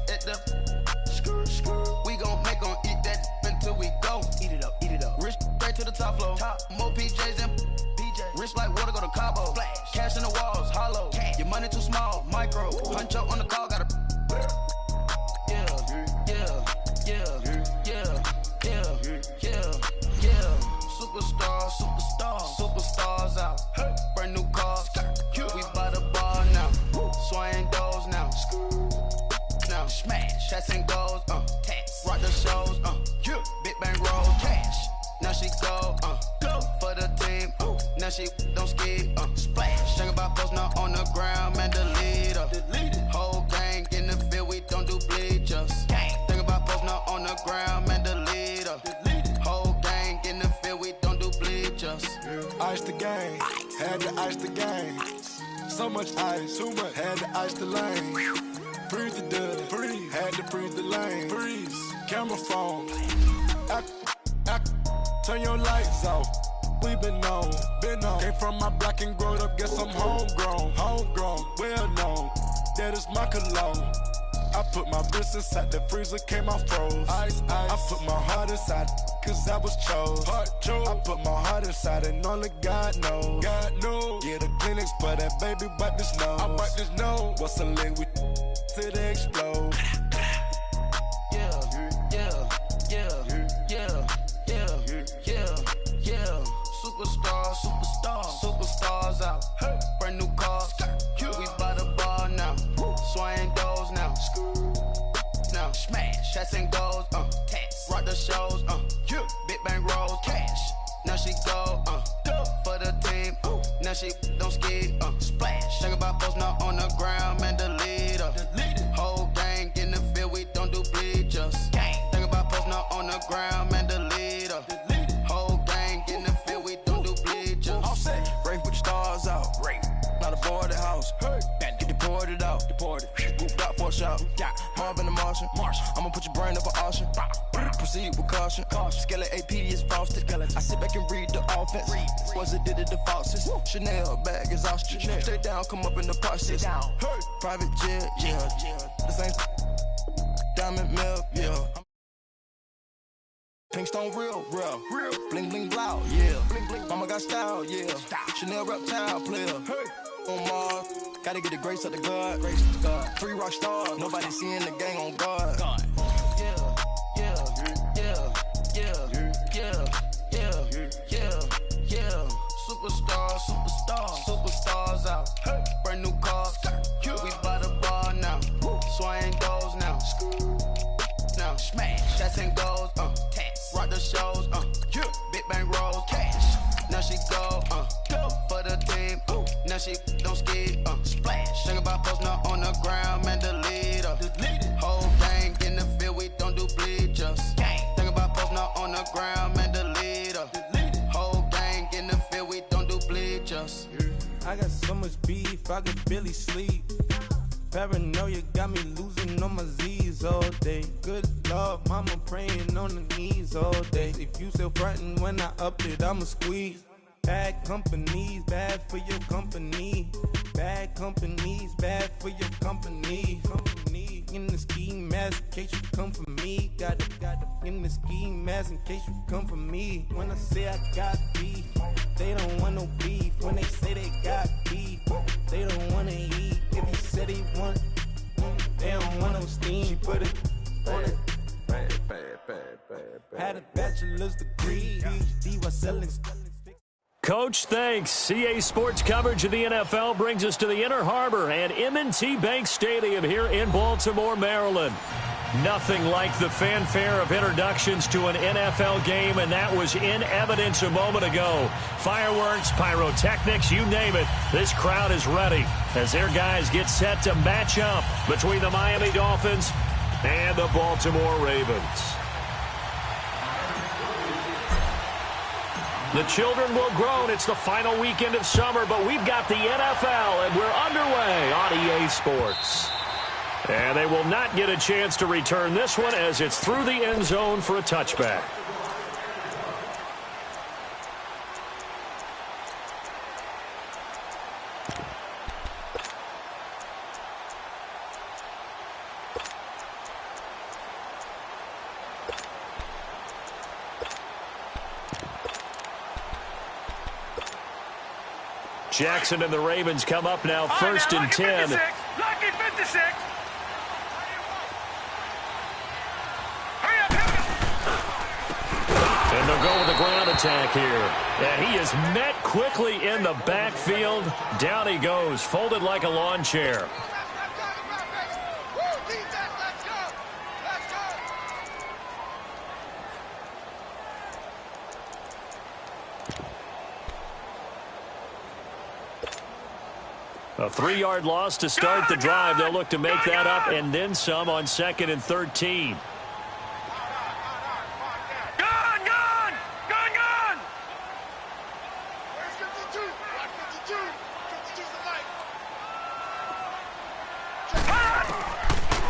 at the we gon' make 'em eat that until we go. Eat it up, eat it up. Rich straight to the top floor. More PJs and rich like water, go to Cabo. Flash. Cash in the walls, hollow. Cash. Your money too small, micro. Huncho on the call, got a Superstars out. Brand new cars. We by the bar now. Swaying doors now. Now smash. Chats and goals. Tax. Rock the shows. Big bang rolls. Cash. Now she go. Go for the team. Now she don't ski. Splash. Think about post now on the ground. Man, delete her. Whole gang in the field. We don't do bleachers. Think about post now on the ground. Man, delete her. Whole gang in the field. We don't do bleachers. Ice the game, had to ice the game. So much ice, too much, had to ice the lane. Freeze the dud, freeze, had to freeze the lane. Freeze, camera phone. Turn your lights off. We been on. Came from my block and growed up, guess I'm homegrown, well known. That is my cologne. I put my wrist inside the freezer, came out froze. Ice. I put my heart inside, cause I was chose. I put my heart inside and only God knows. Yeah, the clinics, but that baby wipe this nose. I wipe this nose. What's a link with till they explode? Superstars out. Brand new cars. We by the bar now. Swaying doors now. Now smash. Chats and goals. Tax. Rock the shows. Big bang rolls. Cash. Now she go. For the team. Now she don't ski. Splash. Think about post now on the ground. Man, delete her. Whole gang in the field. We don't do bleachers. Think about post now on the ground. Man, delete her. Whole gang in the field. We don't do bleachers. All set. Rafe with the stars out. Not a boarded house. Get deported out. Moved out for a shot. Marvin the Martian. I'ma put your brain up for auction. Proceed with caution. Skeleton AP is frosted. I sit back and read the offense. Was it did it the faucets? Chanel bag is ostrich. Stay down, come up in the process. Private jet, yeah. The same diamond milk, yeah. Pink stone real. Bling bling loud, yeah. Mama got style, yeah. Chanel reptile player. On Mars, gotta get the grace of the God. 3 rock stars, nobody seeing the gang on guard. Superstars out. Brand new cars. We by the bar now. Swaying doors now. Now smash. Chats and goals. Tax. Rock the shows. Big bang rolls. Cash. Now she go. For the team. Now she don't ski. Splash. Think about post now on the ground. Man, delete her. Whole gang in the field. We don't do bleachers. Think about post now on the ground. Man, delete her. Whole gang in the field. We don't do bleachers. I got so much beef, I could barely sleep. Paranoia got me losing on my Z's all day. Good Lord, mama praying on the knees all day. If you still frontin' when I up it, I'ma squeeze. Bad companies, bad for your company. Bad companies, bad for your company. In the ski mask in case you come for me. Got it in the ski mask in case you come for me. When I say I got beef, they don't want no beef. When they say they got beef, they don't wanna eat. If you said they want, they don't want no steam. She put it on it. Had a bachelor's degree, PhD while selling. Coach, thanks. CA Sports coverage of the NFL brings us to the Inner Harbor and M&T Bank Stadium here in Baltimore, Maryland. Nothing like the fanfare of introductions to an NFL game, and that was in evidence a moment ago. Fireworks, pyrotechnics, you name it. This crowd is ready as their guys get set to match up between the Miami Dolphins and the Baltimore Ravens. The children will groan. It's the final weekend of summer, but we've got the NFL, and we're underway on EA Sports. And they will not get a chance to return this one as it's through the end zone for a touchback. Jackson and the Ravens come up now, first and 10. Lucky 56. And they'll go with the ground attack here. And he is met quickly in the backfield. Down he goes, folded like a lawn chair. A 3-yard loss to start the drive. They'll look to make that up and then some on 2nd and 13.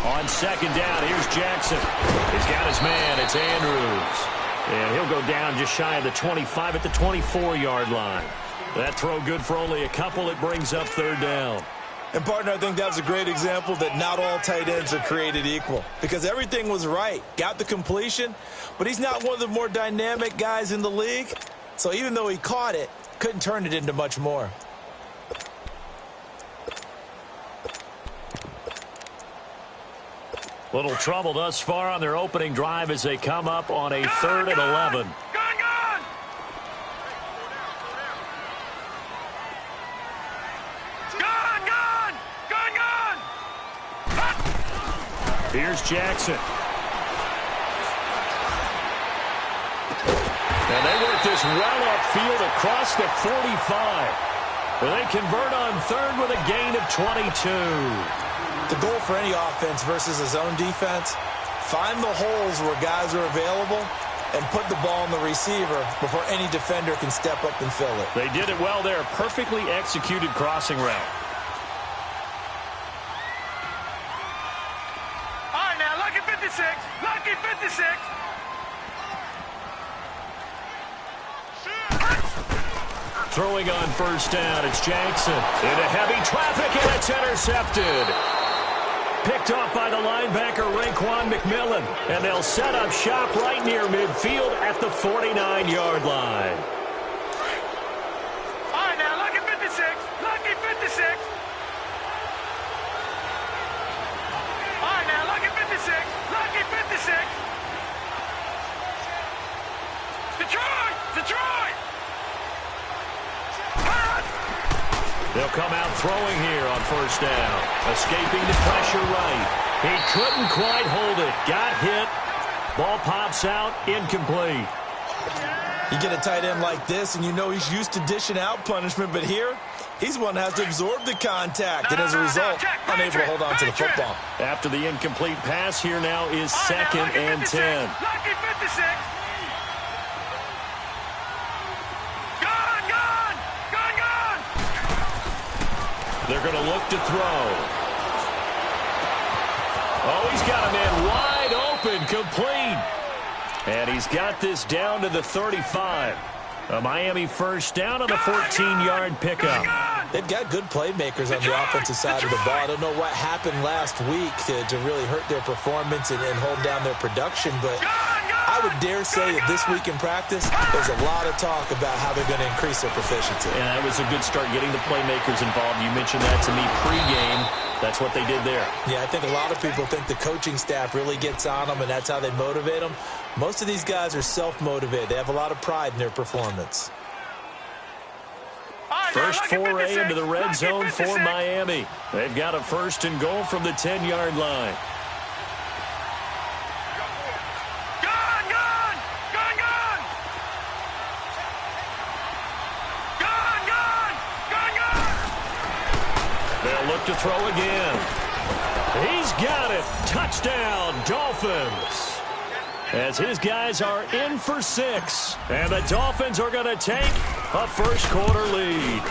On 2nd down, here's Jackson. He's got his man. It's Andrews. And he'll go down just shy of the 25 at the 24-yard line. That throw good for only a couple. It brings up 3rd down. And, partner, I think that's a great example that not all tight ends are created equal. Because everything was right. Got the completion, but he's not one of the more dynamic guys in the league. So even though he caught it, couldn't turn it into much more. Little trouble thus far on their opening drive as they come up on a 3rd and 11. Here's Jackson. And they work this well upfield across the 45. But they convert on 3rd with a gain of 22. The goal for any offense versus a zone defense, find the holes where guys are available and put the ball on the receiver before any defender can step up and fill it. They did it well there. Perfectly executed crossing route. All right, now, lucky 56. Lucky 56. Throwing on 1st down, it's Jackson. Into heavy traffic, and it's intercepted. Picked off by the linebacker, Raekwon McMillan. And they'll set up shop right near midfield at the 49-yard line. All right, now, lucky 56. Lucky 56. All right, now, lucky 56. Lucky 56. Detroit! Detroit! They'll come out throwing here on 1st down. Escaping the pressure right. He couldn't quite hold it. Got hit. Ball pops out. Incomplete. You get a tight end like this, and you know he's used to dishing out punishment, but here, he's one that has to absorb the contact, and as a result, unable to hold on to the football. After the incomplete pass, here now is 2nd and 10. Lucky 56. They're going to look to throw. Oh, he's got a man wide open, complete. And he's got this down to the 35. A Miami 1st down on the 14-yard pickup. They've got good playmakers on the offensive side of the ball. I don't know what happened last week to really hurt their performance and hold down their production, but I would dare say that this week in practice, there's a lot of talk about how they're going to increase their proficiency. And that was a good start, getting the playmakers involved. You mentioned that to me pregame. That's what they did there. Yeah, I think a lot of people think the coaching staff really gets on them, and that's how they motivate them. Most of these guys are self-motivated. They have a lot of pride in their performance. First foray into the red zone for Miami. They've got a 1st and goal from the 10-yard line. They'll look to throw again. He's got it. Touchdown, Dolphins. As his guys are in for 6. And the Dolphins are going to take a first-quarter lead.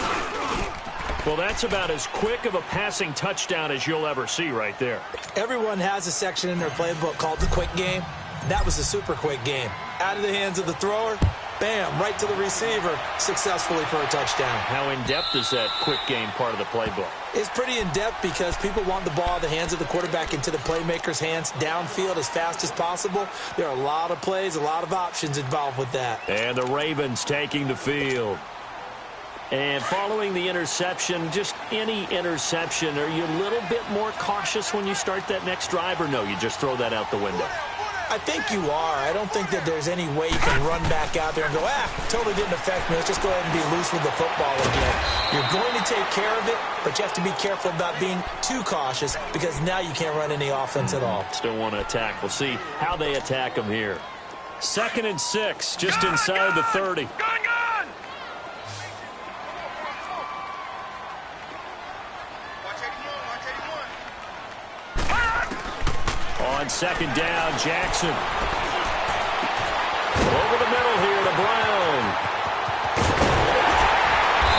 Well, that's about as quick of a passing touchdown as you'll ever see right there. Everyone has a section in their playbook called the quick game. That was a super quick game. Out of the hands of the thrower, bam, right to the receiver, successfully for a touchdown. How in-depth is that quick game part of the playbook? It's pretty in-depth because people want the ball in the hands of the quarterback into the playmaker's hands downfield as fast as possible. There are a lot of plays, a lot of options involved with that. And the Ravens taking the field. And following the interception, just any interception, are you a little bit more cautious when you start that next drive, or no, you just throw that out the window? I think you are. I don't think that there's any way you can run back out there and go, totally didn't affect me. Let's just go ahead and be loose with the football again. You're going to take care of it, but you have to be careful about being too cautious because now you can't run any offense at all. Still want to attack. We'll see how they attack them here. 2nd and 6, just inside the 30. On 2nd down, Jackson. Over the middle here to Brown.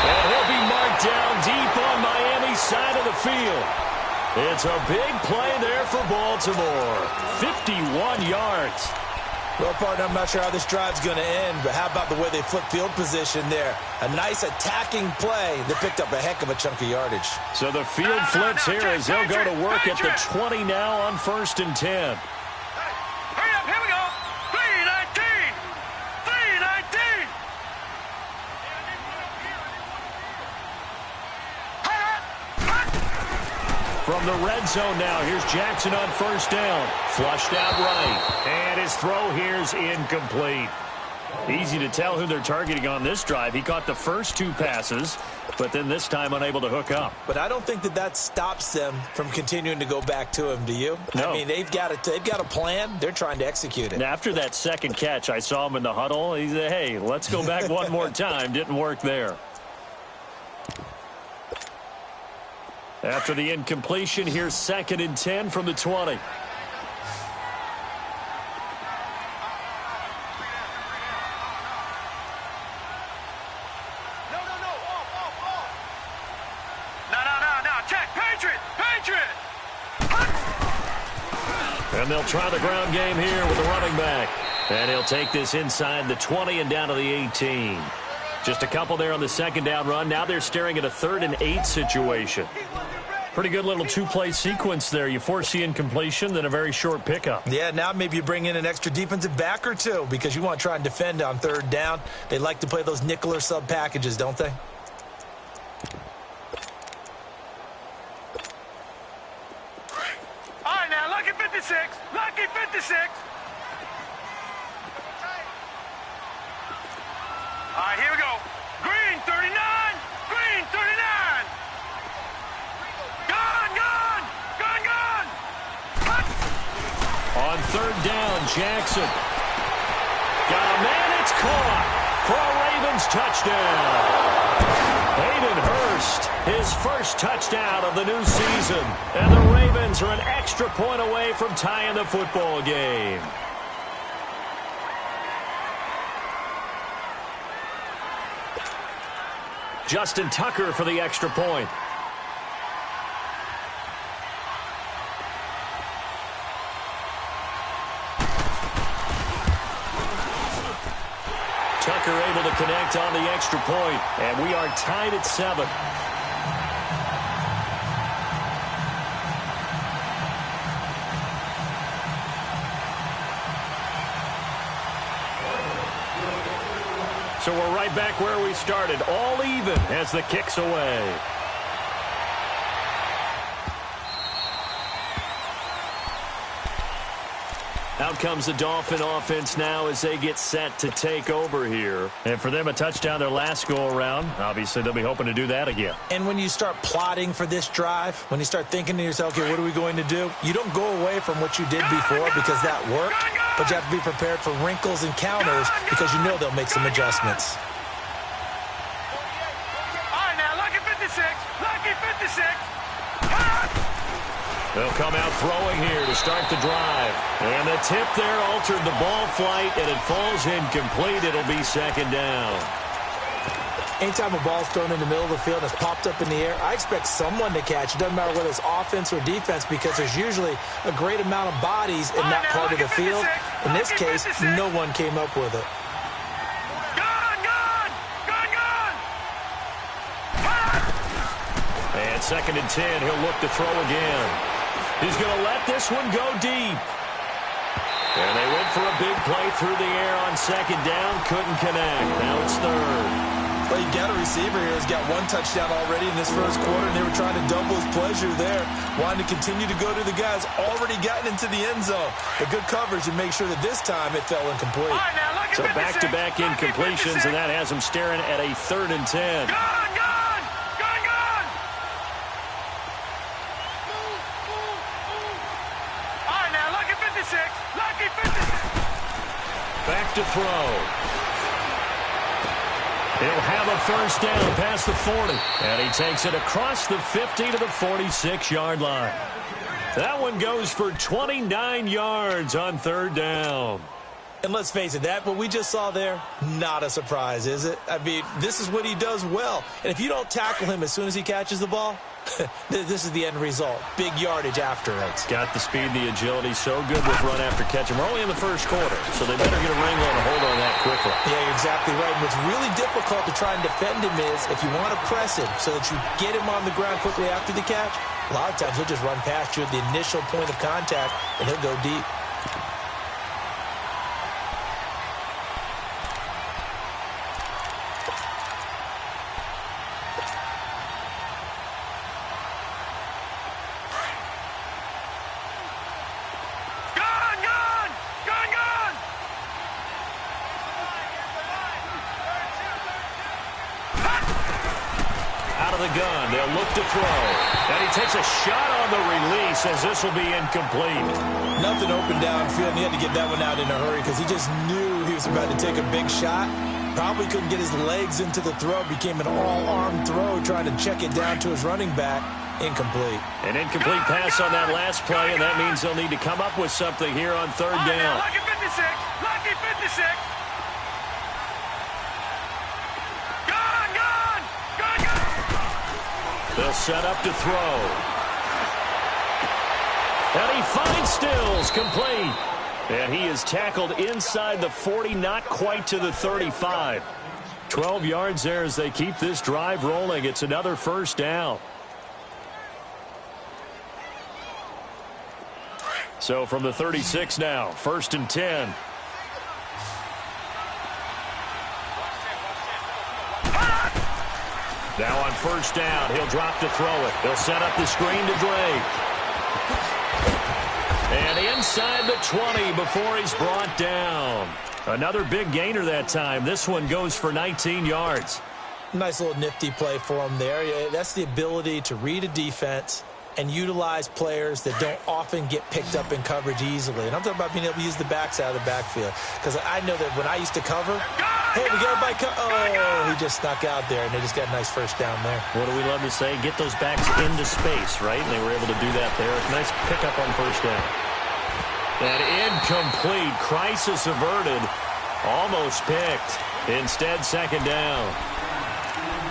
And he'll be marked down deep on Miami's side of the field. It's a big play there for Baltimore. 51 yards. Well, partner, I'm not sure how this drive's going to end, but how about the way they flip field position there? A nice attacking play that picked up a heck of a chunk of yardage. So the field flips here as they'll go to work at the 20 now on 1st and 10. Hurry up, here we go. 3-19. 3-19. From the red zone now, here's Jackson on 1st down. Flushed out right. And his throw here's incomplete. Easy to tell who they're targeting on this drive. He caught the first 2 passes, but then this time unable to hook up. But I don't think that stops them from continuing to go back to him, do you? No. I mean, they've got a plan. They're trying to execute it. And after that second catch, I saw him in the huddle. He said, hey, let's go back one more time. Didn't work there. After the incompletion, here's 2nd and 10 from the 20. No. Check. Patriot. And they'll try the ground game here with the running back. And he'll take this inside the 20 and down to the 18. Just a couple there on the 2nd down run. Now they're staring at a 3rd and 8 situation. Pretty good little 2-play sequence there. You force the incompletion, then a very short pickup. Yeah, now maybe you bring in an extra defensive back or 2 because you want to try and defend on 3rd down. They like to play those nickel or sub packages, don't they? All right, now, lucky 56. Lucky 56. All right, here we go. Green 39. Green 39. Gone. On 3rd down, Jackson. Got a man, it's caught for a Ravens touchdown. Hayden Hurst, his first touchdown of the new season. And the Ravens are an extra point away from tying the football game. Justin Tucker for the extra point. Tucker able to connect on the extra point, and we are tied at 7. So we're right back where we started, all even as the kick's away. Out comes the Dolphin offense now as they get set to take over here. And for them, a touchdown their last go-around. Obviously, they'll be hoping to do that again. And when you start plotting for this drive, when you start thinking to yourself, okay, what are we going to do? You don't go away from what you did before because that worked, but you have to be prepared for wrinkles and counters because you know they'll make some adjustments. All right, now, lucky 56. Lucky 56. They'll come out throwing here to start the drive. And the tip there altered the ball flight, and it falls incomplete. It'll be 2nd down. Anytime a ball's thrown in the middle of the field and it's popped up in the air, I expect someone to catch. It doesn't matter whether it's offense or defense because there's usually a great amount of bodies in that part of the field. In this case, no one came up with it. And 2nd and 10, he'll look to throw again. He's going to let this one go deep. And they went for a big play through the air on 2nd down. Couldn't connect. Now it's 3rd. Well, you got a receiver here who's got one touchdown already in this first quarter, and they were trying to double his pleasure there, wanting to continue to go to the guys already gotten into the end zone. But good coverage and make sure that this time it fell incomplete. So back-to-back incompletions, and that has them staring at a 3rd and 10. Gone! All right, now, lucky 56. Lucky 56. Back to throw. He'll have a first down past the 40. And he takes it across the 50 to the 46-yard line. That one goes for 29 yards on 3rd down. And let's face it, what we just saw there, not a surprise, is it? I mean, this is what he does well. And if you don't tackle him as soon as he catches the ball, this is the end result. Big yardage after it. Got the speed, the agility, so good with run after catch. And we're only in the first quarter, so they better get a wrangle and a hold on that quickly. Yeah, you're exactly right. And what's really difficult to try and defend him is if you want to press him so that you get him on the ground quickly after the catch, a lot of times he'll just run past you at the initial point of contact, and he'll go deep. The gun. They'll look to throw. And he takes a shot on the release as this will be incomplete. Nothing open downfield. He had to get that one out in a hurry because he just knew he was about to take a big shot. Probably couldn't get his legs into the throw. Became an all-arm throw trying to check it down to his running back. Incomplete. An incomplete pass on that last play, and that means they'll need to come up with something here on 3rd down. Lucky 56. Lucky 56. They'll set up to throw. And he finds Stills, complete. And he is tackled inside the 40, not quite to the 35. 12 yards there as they keep this drive rolling. It's another first down. So from the 36 now, 1st and 10. Now on 1st down, he'll drop to throw it. They'll set up the screen to Drake. And inside the 20 before he's brought down. Another big gainer that time. This one goes for 19 yards. Nice little nifty play for him there. That's the ability to read a defense and utilize players that don't often get picked up in coverage easily. And I'm talking about being able to use the backs out of the backfield. Because I know that when I used to cover, hey, we got everybody he just snuck out there, and they just got a nice first down there. What do we love to say? Get those backs into space, right? And they were able to do that there. Nice pickup on 1st down. That incomplete. Crisis averted. Almost picked. Instead, 2nd down.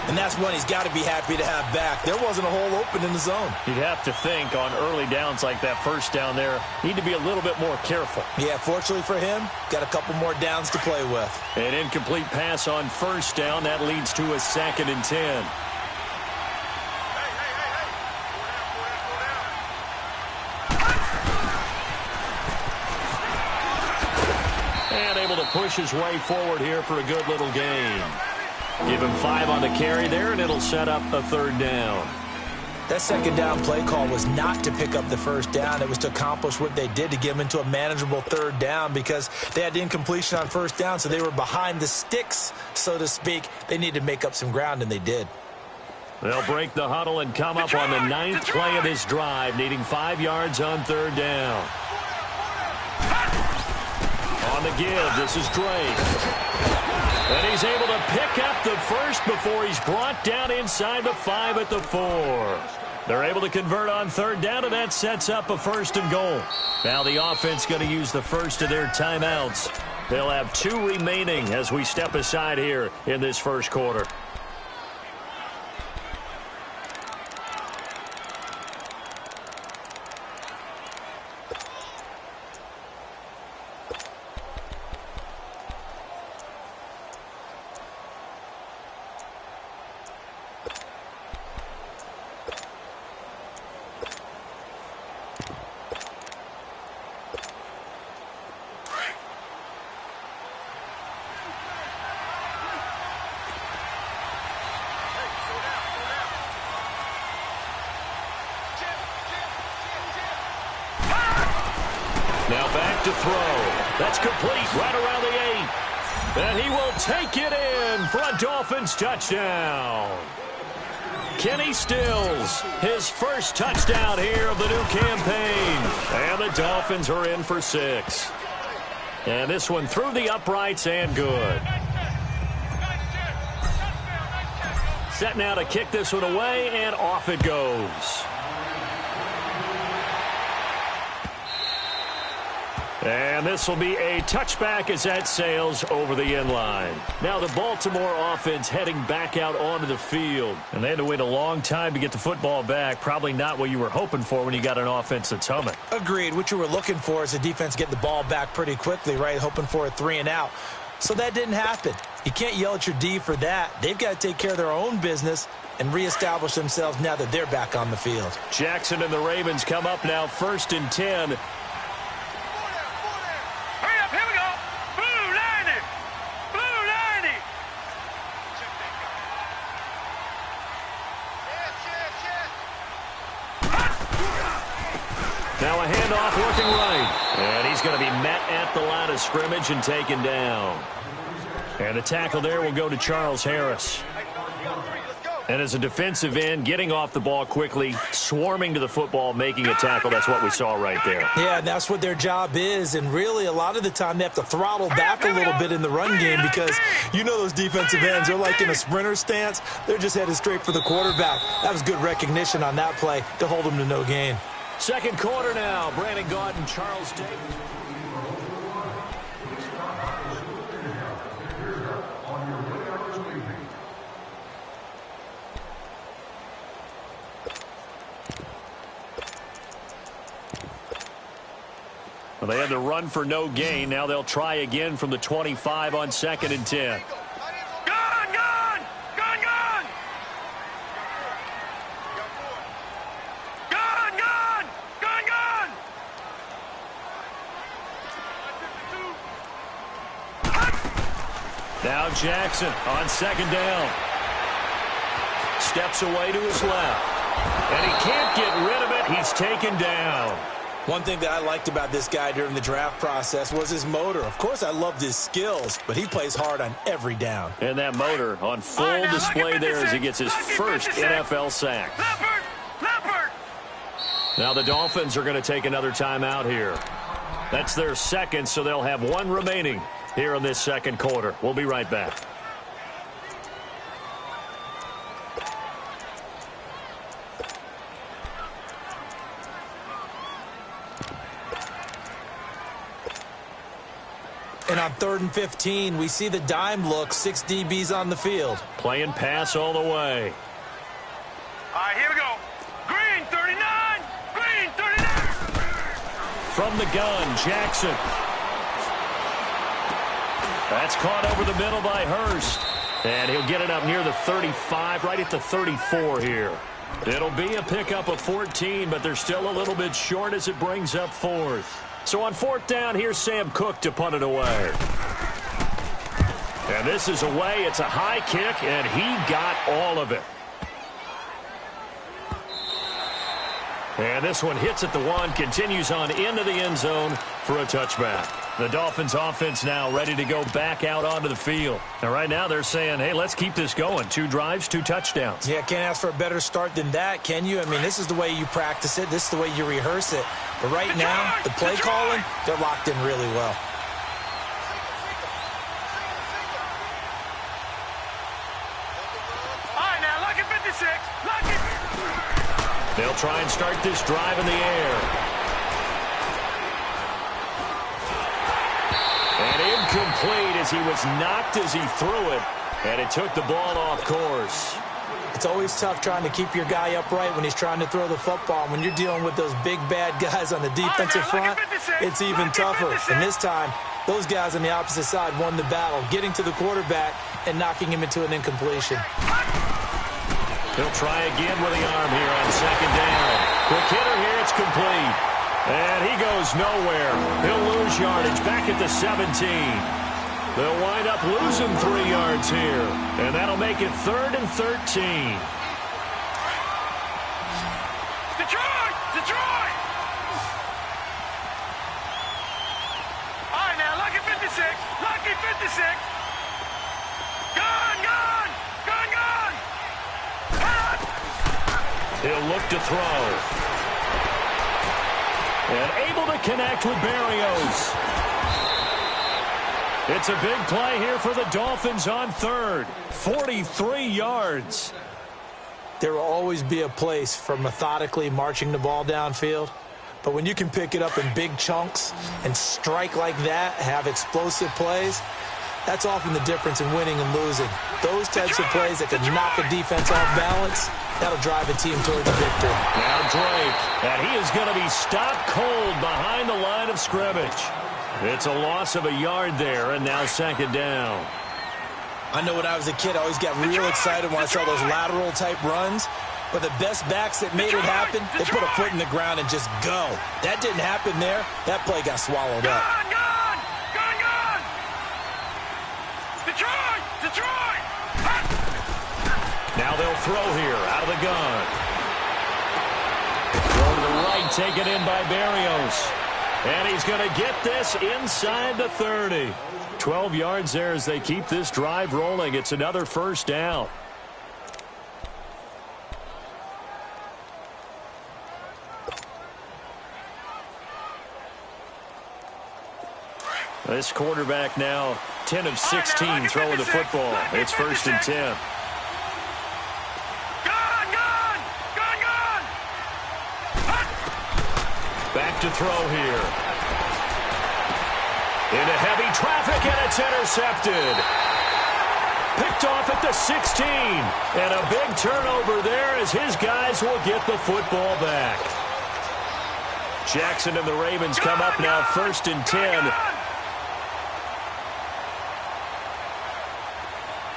And that's one he's got to be happy to have back. There wasn't a hole open in the zone. You'd have to think on early downs like that 1st down there, need to be a little bit more careful. Yeah, fortunately for him, got a couple more downs to play with. An incomplete pass on 1st down. That leads to a 2nd and 10. And able to push his way forward here for a good little gain. Give him 5 on the carry there, and it'll set up a 3rd down. That 2nd down play call was not to pick up the 1st down. It was to accomplish what they did to get them into a manageable 3rd down because they had incompletion on 1st down, so they were behind the sticks, so to speak. They needed to make up some ground, and they did. They'll break the huddle and come up on the 9th play of this drive, needing 5 yards on 3rd down. On the give, this is Drake. And he's able to pick up the first before he's brought down inside the 5 at the 4. They're able to convert on 3rd down, and that sets up a 1st and goal. Now the offense going to use the first of their timeouts. They'll have 2 remaining as we step aside here in this first quarter. Now back to throw. That's complete right around the 8. And he will take it in for a Dolphins touchdown. Kenny Stills, his first touchdown here of the new campaign. And the Dolphins are in for 6. And this one through the uprights and good. Set now to kick this one away, and off it goes. And this will be a touchback as that sails over the end line. Now the Baltimore offense heading back out onto the field. And they had to wait a long time to get the football back. Probably not what you were hoping for when you got an offense that's humming. Agreed. What you were looking for is the defense getting the ball back pretty quickly, right? Hoping for a 3 and out. So that didn't happen. You can't yell at your D for that. They've got to take care of their own business and reestablish themselves now that they're back on the field. Jackson and the Ravens come up now 1st and 10. Now a handoff working right. And he's going to be met at the line of scrimmage and taken down. And the tackle there will go to Charles Harris. And as a defensive end, getting off the ball quickly, swarming to the football, making a tackle, that's what we saw right there. Yeah, that's what their job is. And really, a lot of the time, they have to throttle back a little bit in the run game because you know those defensive ends, they're like in a sprinter stance. They're just headed straight for the quarterback. That was good recognition on that play to hold them to no gain. Second quarter now. Brandon Gaudin, Charles Davis. Well, they had to run for no gain. Now they'll try again from the 25 on 2nd and 10. Now Jackson on 2nd down. Steps away to his left. And he can't get rid of it. He's taken down. One thing that I liked about this guy during the draft process was his motor. Of course, I loved his skills, but he plays hard on every down. And that motor on full display there as he gets his first NFL sack. Now the Dolphins are going to take another timeout here. That's their second, so they'll have one remaining here in this second quarter. We'll be right back. And on 3rd and 15, we see the dime look, 6 DBs on the field. Playing pass all the way. All right, here we go. Green 39, green 39. From the gun, Jackson. That's caught over the middle by Hurst. And he'll get it up near the 35, right at the 34 here. It'll be a pickup of 14, but they're still a little bit short as it brings up 4th. So on 4th down, here's Sam Cook to punt it away. And this is away. It's a high kick, and he got all of it. And this one hits at the 1, continues on into the end zone for a touchback. The Dolphins offense now ready to go back out onto the field. And right now they're saying, hey, let's keep this going. 2 drives, 2 touchdowns. Yeah, can't ask for a better start than that, can you? I mean, this is the way you practice it. This is the way you rehearse it. But right now, the play calling, they're locked in really well. All right, now, lucky 56. Lucky. They'll try and start this drive in the air. And incomplete as he was knocked as he threw it. And it took the ball off course. It's always tough trying to keep your guy upright when he's trying to throw the football. When you're dealing with those big, bad guys on the defensive front, it's even tougher. And this time, those guys on the opposite side won the battle, getting to the quarterback and knocking him into an incompletion. He'll try again with the arm here on 2nd down. Quick hitter here, it's complete. And he goes nowhere. He'll lose yardage back at the 17. They'll wind up losing 3 yards here. And that'll make it 3rd and 13. Detroit! Detroit! 56. Gone, gone, gone, gone. He'll look to throw. And able to connect with Berrios. It's a big play here for the Dolphins on third. 43 yards. There will always be a place for methodically marching the ball downfield. But when you can pick it up in big chunks and strike like that, have explosive plays, that's often the difference in winning and losing. Those types of plays that can knock a defense off balance, that'll drive a team towards a victory. Now Drake, and he is going to be stopped cold behind the line of scrimmage. It's a loss of a yard there, and now second down. I know when I was a kid, I always got real excited when I saw those lateral-type runs. But the best backs that made it happen, they put a foot in the ground and just go. That didn't happen there. That play got swallowed up. Gone, gone, gone, gone. Detroit, Detroit. Now they'll throw here out of the gun. Throw to the right, taken in by Berrios. And he's going to get this inside the 30. 12 yards there as they keep this drive rolling. It's another first down. This quarterback now 10 of 16 throwing the football. It's first and 10. Gone, gone, gone, gone. Back to throw here. Into heavy traffic, and it's intercepted. Picked off at the 16. And a big turnover there as his guys will get the football back. Jackson and the Ravens come up now first and 10.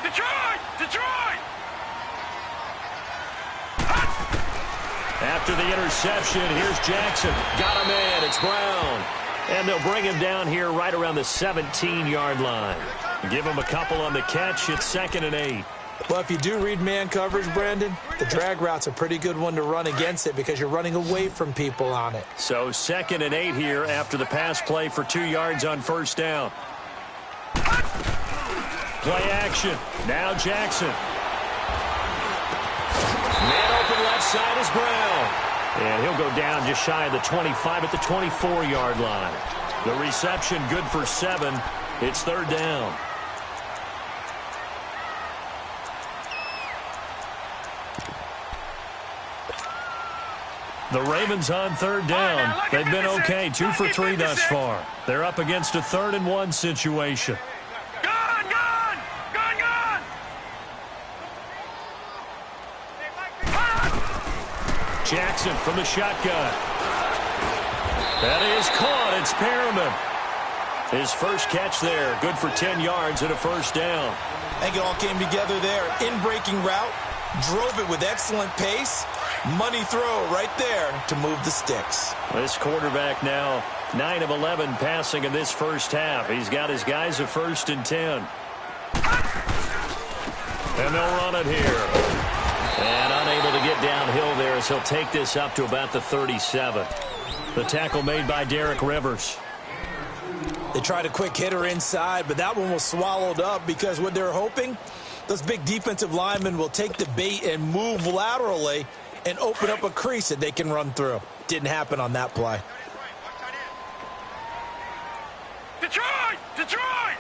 Detroit, Detroit. After the interception, here's Jackson. Got him in. It's Brown. And they'll bring him down here right around the 17-yard line. Give him a couple on the catch. It's second and 8. Well, if you do read man coverage, Brandon, the drag route's a pretty good one to run against it because you're running away from people on it. So second and 8 here after the pass play for 2 yards on first down. Play action. Now Jackson. Man open left side is Brown. And he'll go down just shy of the 25 at the 24-yard line. The reception good for 7. It's third down. The Ravens on third down. They've been okay, 2 for 3 thus far. They're up against a 3rd and 1 situation. Gone, gone, gone, gone. Jackson from the shotgun. That is caught. It's Perriman. His first catch there. Good for 10 yards and a first down. I think it all came together there. In-breaking route. Drove it with excellent pace. Money throw right there to move the sticks. This quarterback now 9 of 11 passing in this first half. He's got his guys a first and 10. And they'll run it here. And unable to get downhill there as he'll take this up to about the 37. The tackle made by Derek Rivers. They tried a quick hitter inside, but that one was swallowed up because what they're hoping, those big defensive linemen will take the bait and move laterally and open up a crease that they can run through. Didn't happen on that play. Detroit, Detroit.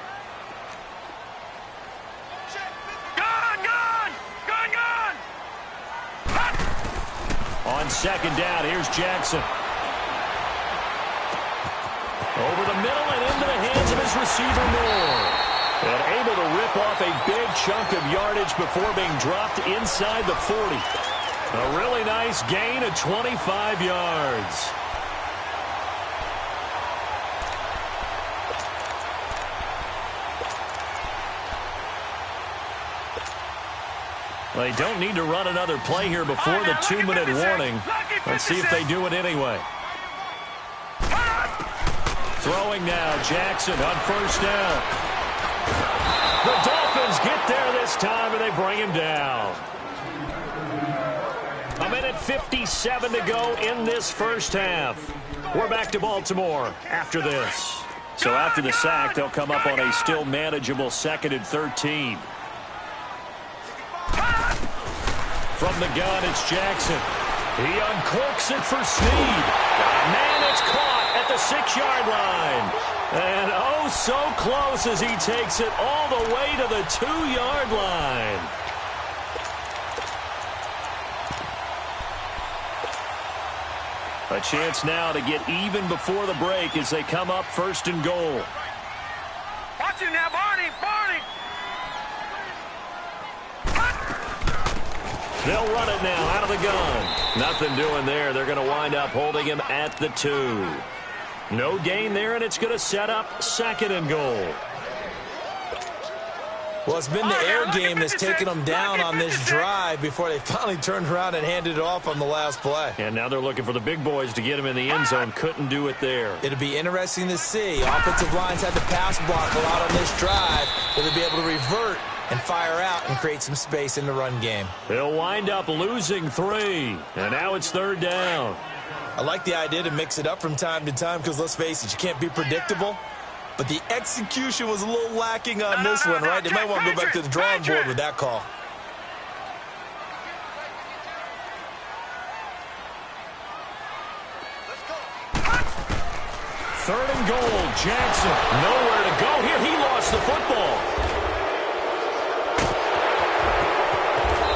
Gone, gone, gone, gone. On second down, here's Jackson. Over the middle and into the hands of his receiver, Moore. And able to rip off a big chunk of yardage before being dropped inside the 40. A really nice gain of 25 yards. They don't need to run another play here before the 2-minute warning. Let's see if they do it anyway. Throwing now, Jackson on first down. The Dolphins get there this time, and they bring him down. 1:57 to go in this first half. We're back to Baltimore after this. So after the sack, they'll come up on a still manageable 2nd and 13. From the gun, it's Jackson. He uncorks it for Snead. Man, it's caught at the 6-yard line. And oh, so close as he takes it all the way to the 2-yard line. A chance now to get even before the break as they come up 1st and goal. Watch him now, Barney! They'll run it now out of the gun. Nothing doing there. They're going to wind up holding him at the 2. No gain there, and it's going to set up 2nd and goal. Well, it's been the air game that's taken them down on this drive before they finally turned around and handed it off on the last play. And now they're looking for the big boys to get him in the end zone. Couldn't do it there. It'll be interesting to see. Offensive lines had the pass block a lot on this drive. Will they be able to revert and fire out and create some space in the run game? They'll wind up losing 3. And now it's 3rd down. I like the idea to mix it up from time to time because, let's face it, you can't be predictable. But the execution was a little lacking on this one, right? They might want to go back to the drawing board with that call. Third and goal, Jackson. Nowhere to go here. He lost the football.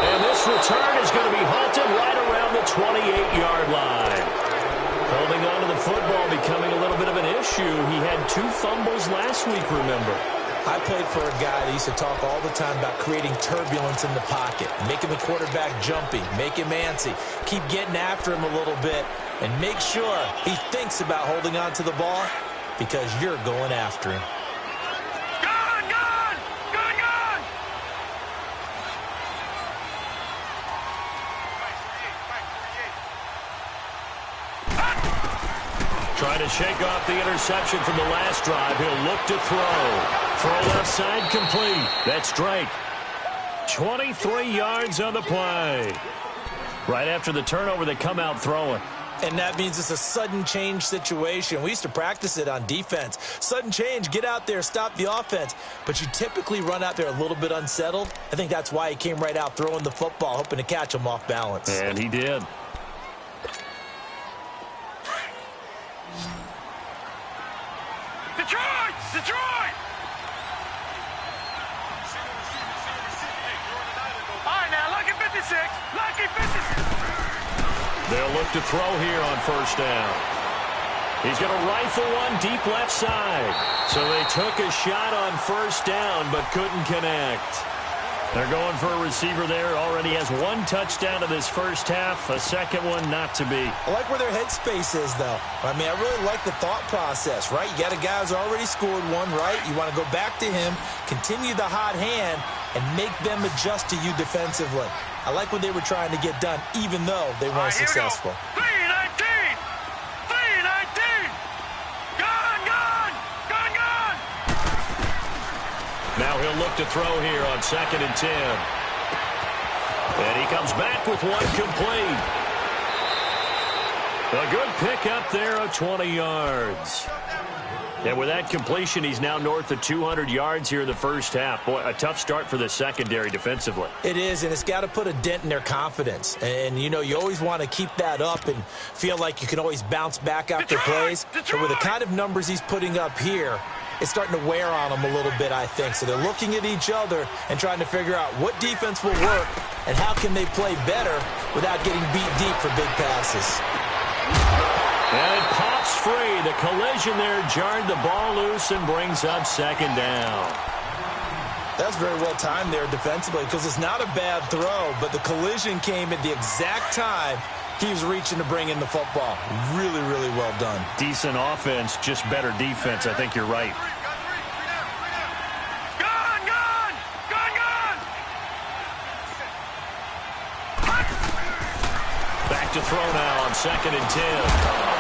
And this return is going to be halted right around the 28-yard line. Holding on to the football becoming a little bit of an issue. He had 2 fumbles last week, remember. I played for a guy that used to talk all the time about creating turbulence in the pocket, making the quarterback jumpy, make him antsy, keep getting after him a little bit, and make sure he thinks about holding on to the ball because you're going after him. Trying to shake off the interception from the last drive. He'll look to throw. Throw left side complete. That's Drake. 23 yards on the play. Right after the turnover, they come out throwing. And that means it's a sudden change situation. We used to practice it on defense. Sudden change, get out there, stop the offense. But you typically run out there a little bit unsettled. I think that's why he came right out throwing the football, hoping to catch him off balance. And he did. Detroit! All right, now, lucky 56. Lucky 56. They'll look to throw here on 1st down. He's going to rifle one deep left side. So they took a shot on 1st down, but couldn't connect. They're going for a receiver there. Already has 1 touchdown in this first half. A second one not to be. I like where their headspace is, though. I mean, I really like the thought process, right? You got a guy who's already scored 1, right? You want to go back to him, continue the hot hand, and make them adjust to you defensively. I like what they were trying to get done, even though they weren't successful. 3-19! 3-19! Gone! Now he'll look to throw here on 2nd and 10. And he comes back with 1 complete. A good pick up there of 20 yards. And with that completion, he's now north of 200 yards here in the first half. Boy, a tough start for the secondary defensively. It is, and it's got to put a dent in their confidence. And, you know, you always want to keep that up and feel like you can always bounce back after plays. But with the kind of numbers he's putting up here, it's starting to wear on them a little bit, I think. So they're looking at each other and trying to figure out what defense will work and how can they play better without getting beat deep for big passes. And it pops free. The collision there jarred the ball loose and brings up 2nd down. That's very well timed there defensively because it's not a bad throw, but the collision came at the exact time he was reaching to bring in the football. Really, really well done. Decent offense, just better defense. I think you're right. Back to throw now on 2nd and 10.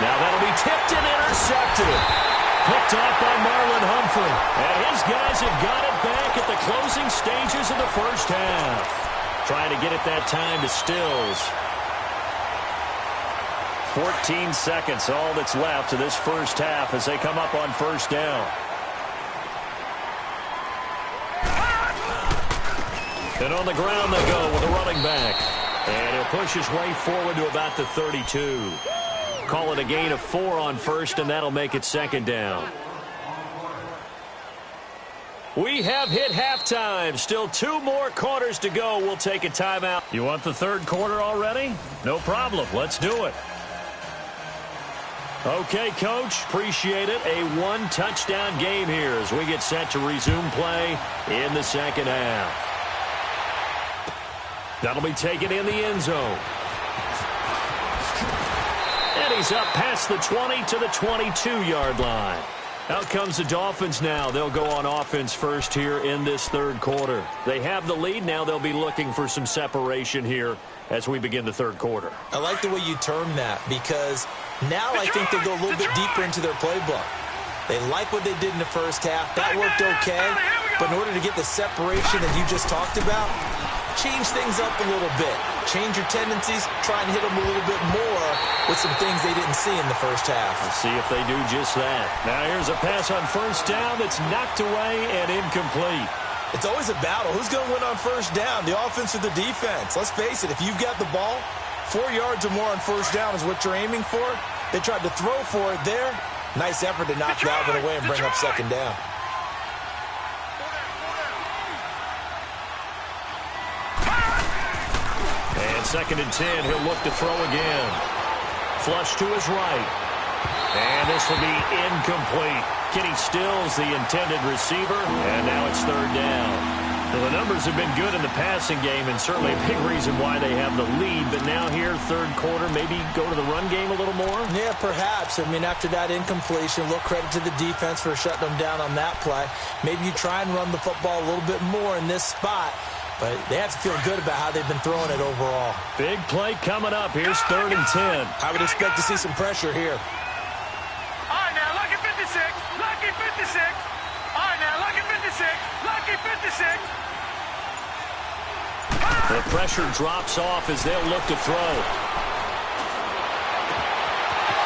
Now that'll be tipped and intercepted. Picked off by Marlon Humphrey. And his guys have got it back at the closing stages of the first half. Trying to get it that time to Stills. 14 seconds, all that's left of this first half as they come up on first down. And on the ground they go with a running back. And he'll push his way forward to about the 32. Call it a gain of 4 on first, and that'll make it second down. We have hit halftime. Still 2 more quarters to go. We'll take a timeout. You want the third quarter already? No problem. Let's do it. Okay, Coach. Appreciate it. A 1-touchdown game here as we get set to resume play in the second half. That'll be taken in the end zone. And he's up past the 20 to the 22-yard line. Out comes the Dolphins now. They'll go on offense first here in this third quarter. They have the lead. Now they'll be looking for some separation here as we begin the third quarter. I like the way you term that because now I think they go a little bit deeper into their playbook. They like what they did in the first half. That worked okay. But in order to get the separation that you just talked about, change things up a little bit. Change your tendencies. Try and hit them a little bit more with some things they didn't see in the first half. We'll see if they do just that. Now here's a pass on first down that's knocked away and incomplete. It's always a battle. Who's going to win on first down, the offense or the defense? Let's face it, if you've got the ball, 4 yards or more on first down is what you're aiming for. They tried to throw for it there. Nice effort to knock Dalvin away and bring up second down. And second and 10, he'll look to throw again. Flush to his right. And this will be incomplete. Kenny Stills, the intended receiver, and now it's third down. Well, the numbers have been good in the passing game, and certainly a big reason why they have the lead. But now here, third quarter, maybe go to the run game a little more? Yeah, perhaps. I mean, after that incompletion, a little credit to the defense for shutting them down on that play. Maybe you try and run the football a little bit more in this spot. But they have to feel good about how they've been throwing it overall. Big play coming up. Here's third and 10. I would expect to see some pressure here. All right, now, lucky 56. Lucky 56. All right, now, lucky 56. Lucky 56. The pressure drops off as they'll look to throw.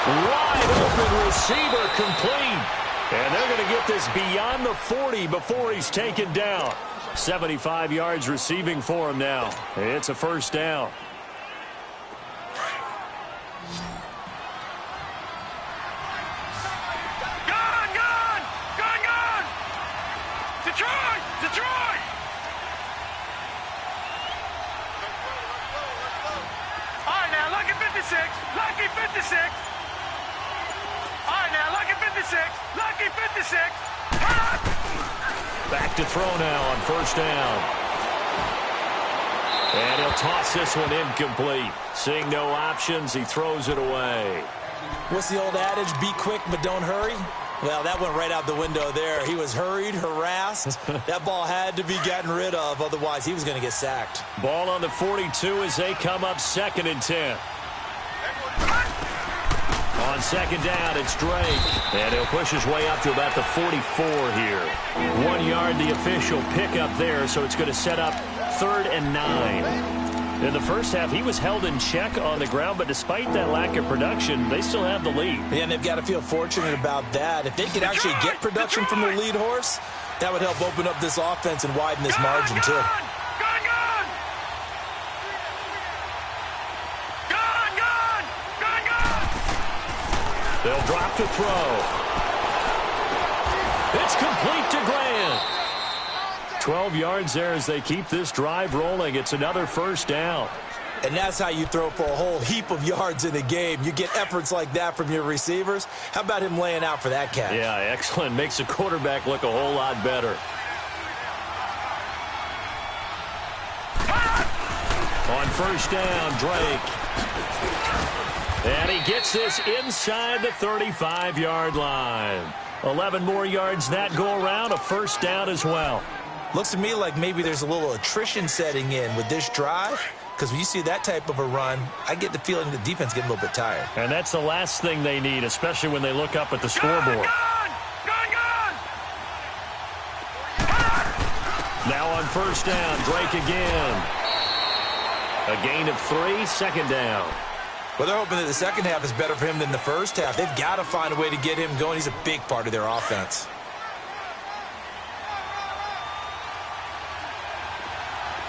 Wide open receiver complete. And they're going to get this beyond the 40 before he's taken down. 75 yards receiving for him now. It's a first down. Gone, gone, gone, gone. Detroit, Detroit. All right, now, lucky 56. Lucky 56. All right, now, lucky 56. Lucky 56. Back to throw now on first down. And he'll toss this one incomplete. Seeing no options, he throws it away. What's the old adage? Be quick, but don't hurry. Well, that went right out the window there. He was hurried, harassed. That ball had to be gotten rid of. Otherwise, he was going to get sacked. Ball on the 42 as they come up second and 10. On second down, it's Drake. And he'll push his way up to about the 44 here. 1 yard, the official pickup there, so it's going to set up third and 9. In the first half, he was held in check on the ground, but despite that lack of production, they still have the lead. And they've got to feel fortunate about that. If they could actually get production from their lead horse, that would help open up this offense and widen this margin, too. They'll drop to throw. It's complete to Grant. 12 yards there as they keep this drive rolling. It's another first down. And that's how you throw for a whole heap of yards in a game. You get efforts like that from your receivers. How about him laying out for that catch? Yeah, excellent. Makes the quarterback look a whole lot better. On first down, Drake. And he gets this inside the 35-yard line. 11 more yards that go around, a first down as well. Looks to me like maybe there's a little attrition setting in with this drive, because when you see that type of a run, I get the feeling the defense getting a little bit tired. And that's the last thing they need, especially when they look up at the scoreboard. Now on first down, Drake again. A gain of 3, second down. Well, they're hoping that the second half is better for him than the first half. They've got to find a way to get him going. He's a big part of their offense.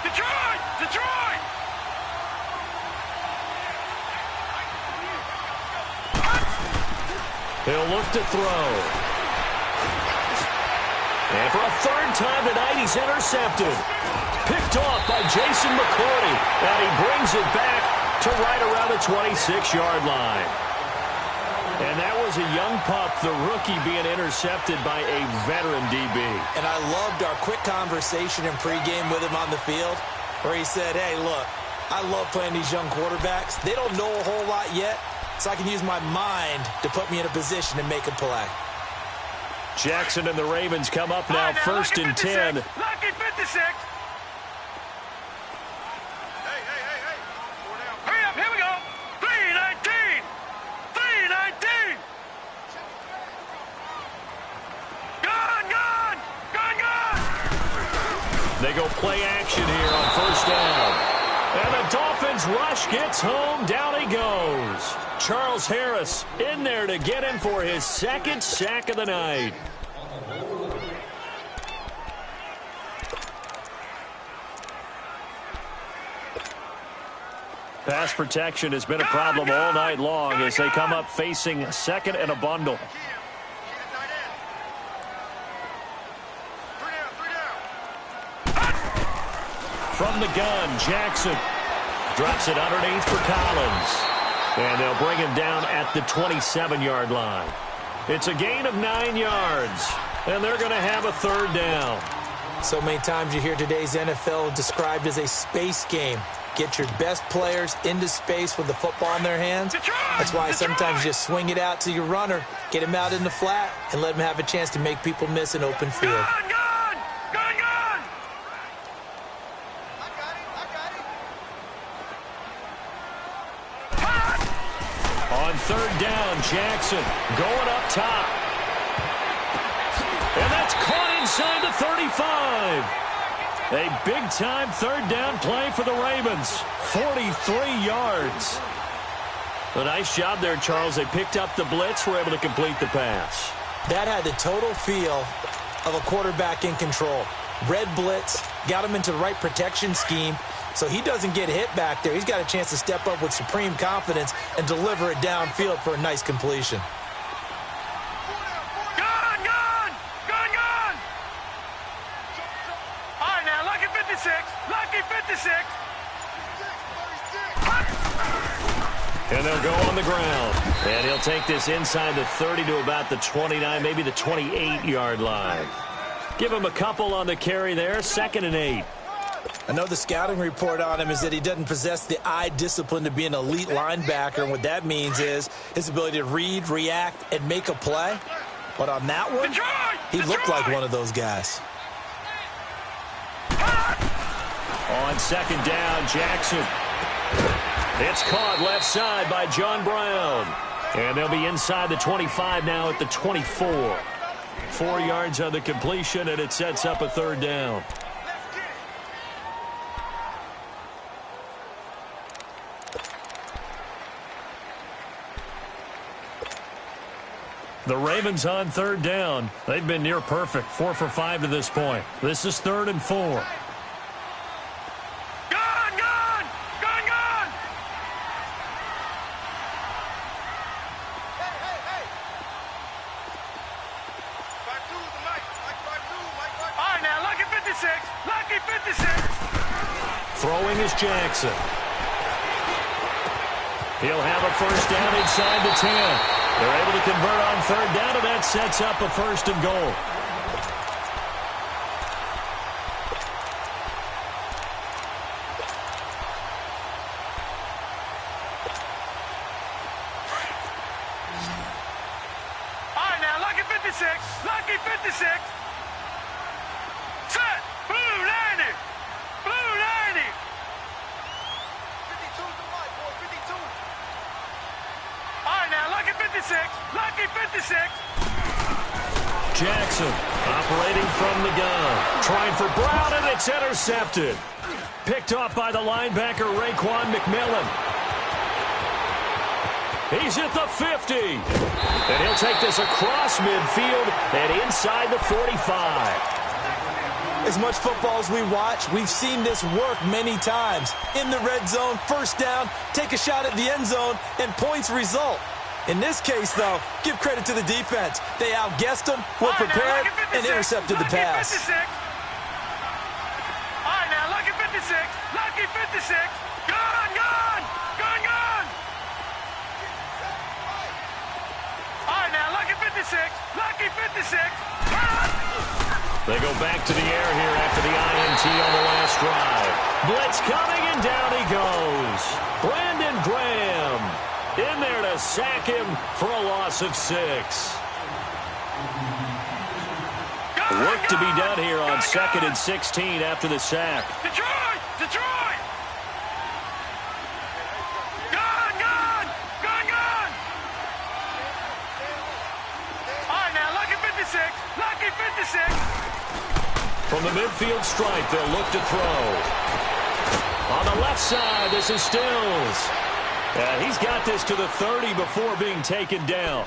Detroit! Detroit! He'll look to throw. And for a third time tonight, he's intercepted. Picked off by Jason McCourty. And he brings it back to right around the 26-yard line. And that was a young pup, the rookie, being intercepted by a veteran DB. And I loved our quick conversation in pregame with him on the field where he said, hey, look, I love playing these young quarterbacks. They don't know a whole lot yet, so I can use my mind to put me in a position to make a play. Jackson and the Ravens come up now, first and 10. Lucky 56. Hurry up, here we go. 319. 319. Gone. They go play action here on first down. And the Dolphins rush gets home. Down he goes. Charles Harris in there to get him for his second sack of the night. Pass protection has been a problem all night long as they come up facing second and a bundle. From the gun, Jackson drops it underneath for Collins. And they'll bring him down at the 27-yard line. It's a gain of 9 yards, and they're going to have a third down. So many times you hear today's NFL described as a space game. Get your best players into space with the football in their hands. That's why sometimes you just swing it out to your runner, get him out in the flat, and let him have a chance to make people miss an open field. Gone. On third down, Jackson going up top. And that's caught inside the 35. A big-time third down play for the Ravens. 43 yards. A nice job there, Charles. They picked up the blitz, were able to complete the pass. That had the total feel of a quarterback in control. Red blitz, got him into the right protection scheme, so he doesn't get hit back there. He's got a chance to step up with supreme confidence and deliver it downfield for a nice completion. Gone. All right, now, lucky 56. Lucky 56. And they'll go on the ground. And he'll take this inside the 30 to about the 29, maybe the 28-yard line. Give him a couple on the carry there, 2nd and 8. I know the scouting report on him is that he doesn't possess the eye discipline to be an elite linebacker, and what that means is his ability to read, react, and make a play. But on that one, he looked like one of those guys. On second down, Jackson. It's caught left side by John Brown. And they'll be inside the 25 now at the 24. 4 yards on the completion, and it sets up a third down. The Ravens on third down. They've been near perfect, 4 for 5 to this point. This is 3rd and 4. Gone. All right, now, lucky 56. Lucky 56. Throwing is Jackson. He'll have a first down inside the 10. They're able to convert on third down, and that sets up a 1st and goal. All right, now, lucky 56. Lucky 56. Set. Blue 90. Blue 90. 52 to my boy, 52. All right, now, lucky 56. Lucky 56. Jackson operating from the gun. Trying for Brown, and it's intercepted. Picked off by the linebacker, Raekwon McMillan. He's at the 50. And he'll take this across midfield and inside the 45. As much football as we watch, we've seen this work many times. In the red zone, first down, take a shot at the end zone, and points result. In this case, though, give credit to the defense. They outguessed them, were prepared, and intercepted the pass. All right, now, lucky 56. Lucky 56. Gone, gone. Gone, gone. All right, now, lucky 56. Lucky 56. They go back to the air here after the INT on the last drive. Blitz coming, and down he goes. Brandon Graham in there to sack him for a loss of 6. Work to be done here on 2nd and 16 after the sack. Detroit! Detroit! Gone, gone! Gone, gone! All right, now, lucky 56. Lucky 56. From the midfield stripe, they'll look to throw. On the left side, this is Stills. He's got this to the 30 before being taken down.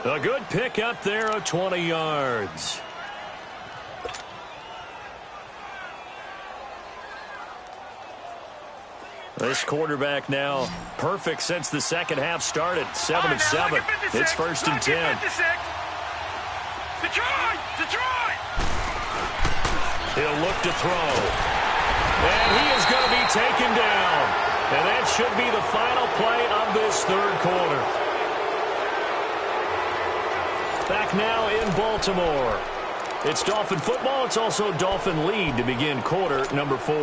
A good pick up there of 20 yards. This quarterback now perfect since the second half started. 7 of 7. It's 1st and 10. Detroit! Detroit! He'll look to throw. And he is going to be taken down. And that should be the final play of this third quarter. Back now in Baltimore. It's Dolphin football. It's also Dolphin lead to begin quarter number 4.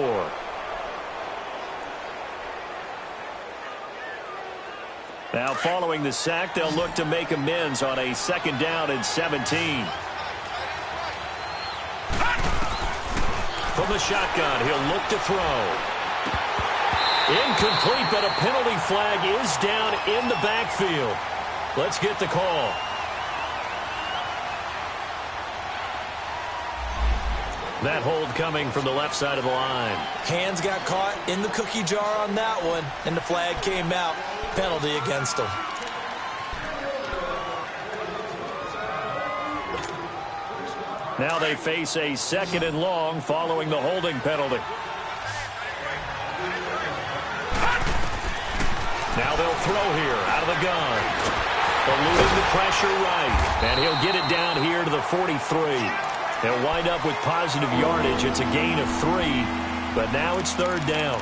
Now following the sack, they'll look to make amends on a 2nd down and 17. From the shotgun, he'll look to throw. Incomplete, but a penalty flag is down in the backfield. Let's get the call. That hold coming from the left side of the line. Hands got caught in the cookie jar on that one, and the flag came out. Penalty against him. Now they face a 2nd and long following the holding penalty. Now they'll throw here out of the gun. Eluding the pressure right. And he'll get it down here to the 43. They'll wind up with positive yardage. It's a gain of 3, but now it's 3rd down.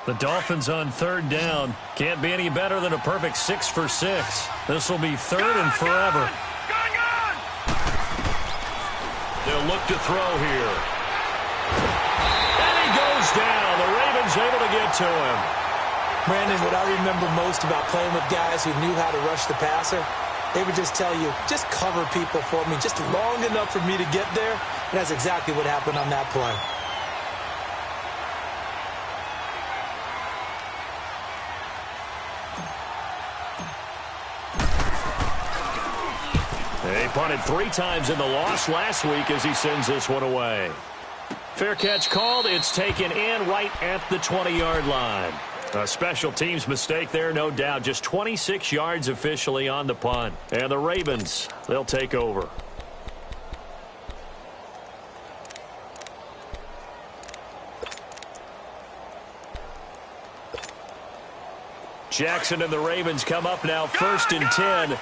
The Dolphins on 3rd down. Can't be any better than a perfect 6 for 6. This will be 3rd and forever. They'll look to throw here. And he goes down. The Ravens able to get to him. Brandon, what I remember most about playing with guys who knew how to rush the passer, they would just tell you, just cover people for me, just long enough for me to get there. And that's exactly what happened on that play. He punted 3 times in the loss last week as he sends this one away. Fair catch called. It's taken in right at the 20-yard line. A special teams mistake there, no doubt. Just 26 yards officially on the punt. And the Ravens, they'll take over. Jackson and the Ravens come up now 1st and 10.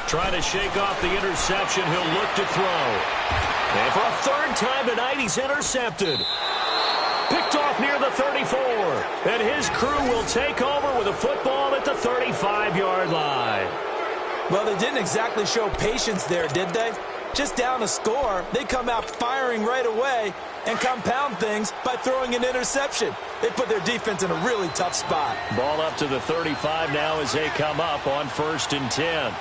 Trying to shake off the interception. He'll look to throw. And for a 3rd time tonight, he's intercepted. Picked off near the 34. And his crew will take over with a football at the 35-yard line. Well, they didn't exactly show patience there, did they? Just down a score, they come out firing right away and compound things by throwing an interception. They put their defense in a really tough spot. Ball up to the 35 now as they come up on 1st and 10.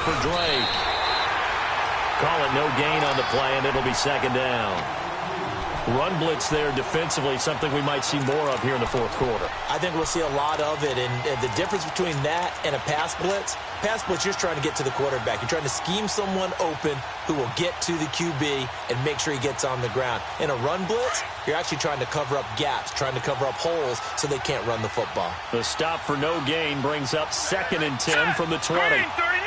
for Drake. Call it no gain on the play, and it'll be second down. Run blitz there defensively, something we might see more of here in the fourth quarter. I think we'll see a lot of it, and the difference between that and a pass blitz, you're trying to get to the quarterback. You're trying to scheme someone open who will get to the QB and make sure he gets on the ground. In a run blitz, you're actually trying to cover up gaps, trying to cover up holes so they can't run the football. The stop for no gain brings up 2nd and 10 from the 20. Green, 39!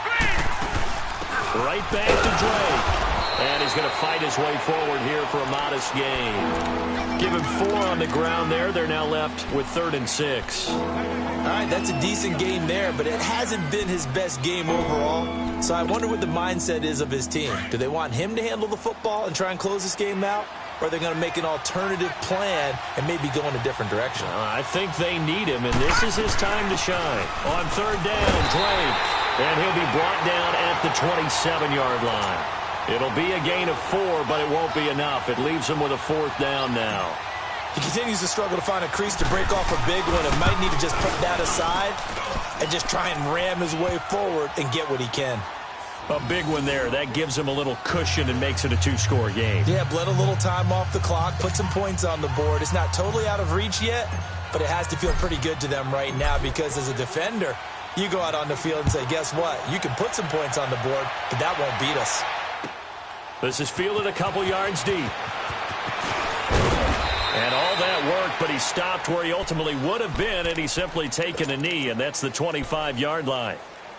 Green! Right back to Drake. And he's going to fight his way forward here for a modest gain. Give him 4 on the ground there. They're now left with 3rd and 6. All right, that's a decent game there, but it hasn't been his best game overall. So I wonder what the mindset is of his team. Do they want him to handle the football and try and close this game out? Or are they going to make an alternative plan and maybe go in a different direction? I think they need him, and this is his time to shine. On 3rd down, Drake. And he'll be brought down at the 27-yard line. It'll be a gain of 4, but it won't be enough. It leaves him with a 4th down now. He continues to struggle to find a crease to break off a big one and might need to just put that aside and just try and ram his way forward and get what he can. A big one there. That gives him a little cushion and makes it a 2-score game. Yeah, bled a little time off the clock, put some points on the board. It's not totally out of reach yet, but it has to feel pretty good to them right now because as a defender, you go out on the field and say, guess what? You can put some points on the board, but that won't beat us. This is fielded a couple yards deep. And all that work, but he stopped where he ultimately would have been, and he's simply taken a knee, and that's the 25-yard line.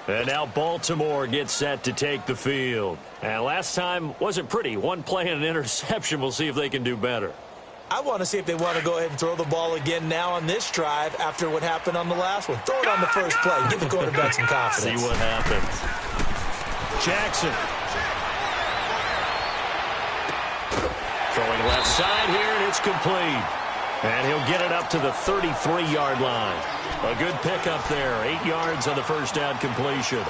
And now Baltimore gets set to take the field. And last time wasn't pretty. One play and an interception. We'll see if they can do better. I want to see if they want to go ahead and throw the ball again now on this drive after what happened on the last one. Throw it on the first play. Give the quarterback some confidence. See what happens. Jackson. Throwing left side here, and it's complete. And he'll get it up to the 33-yard line. A good pickup there. 8 yards on the first down completion.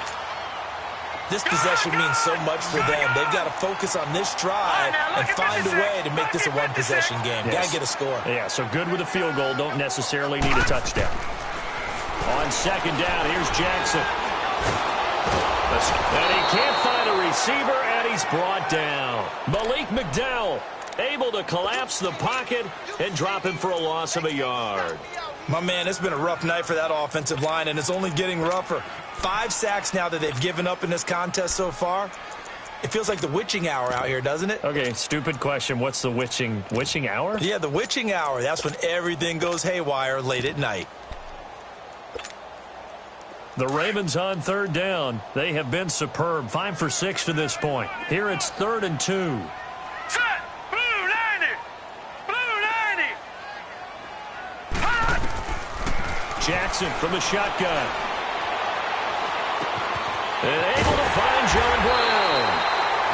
This possession means so much for them. They've got to focus on this drive and find a way to make this a one-possession game. Yes. Got to get a score. Yeah, so good with a field goal. Don't necessarily need a touchdown. On 2nd down, here's Jackson. And he can't find a receiver, and he's brought down. Malik McDowell able to collapse the pocket and drop him for a loss of a yard. My man, it's been a rough night for that offensive line, and it's only getting rougher. 5 sacks now that they've given up in this contest so far. It feels like the witching hour out here, doesn't it? Okay, stupid question. What's the witching hour? Yeah, the witching hour. That's when everything goes haywire late at night. The Ravens on 3rd down. They have been superb. 5 for 6 to this point. Here it's 3rd and 2. Set! Blue 90! Blue 90! Hot! Jackson from the shotgun. And able to find John Brown.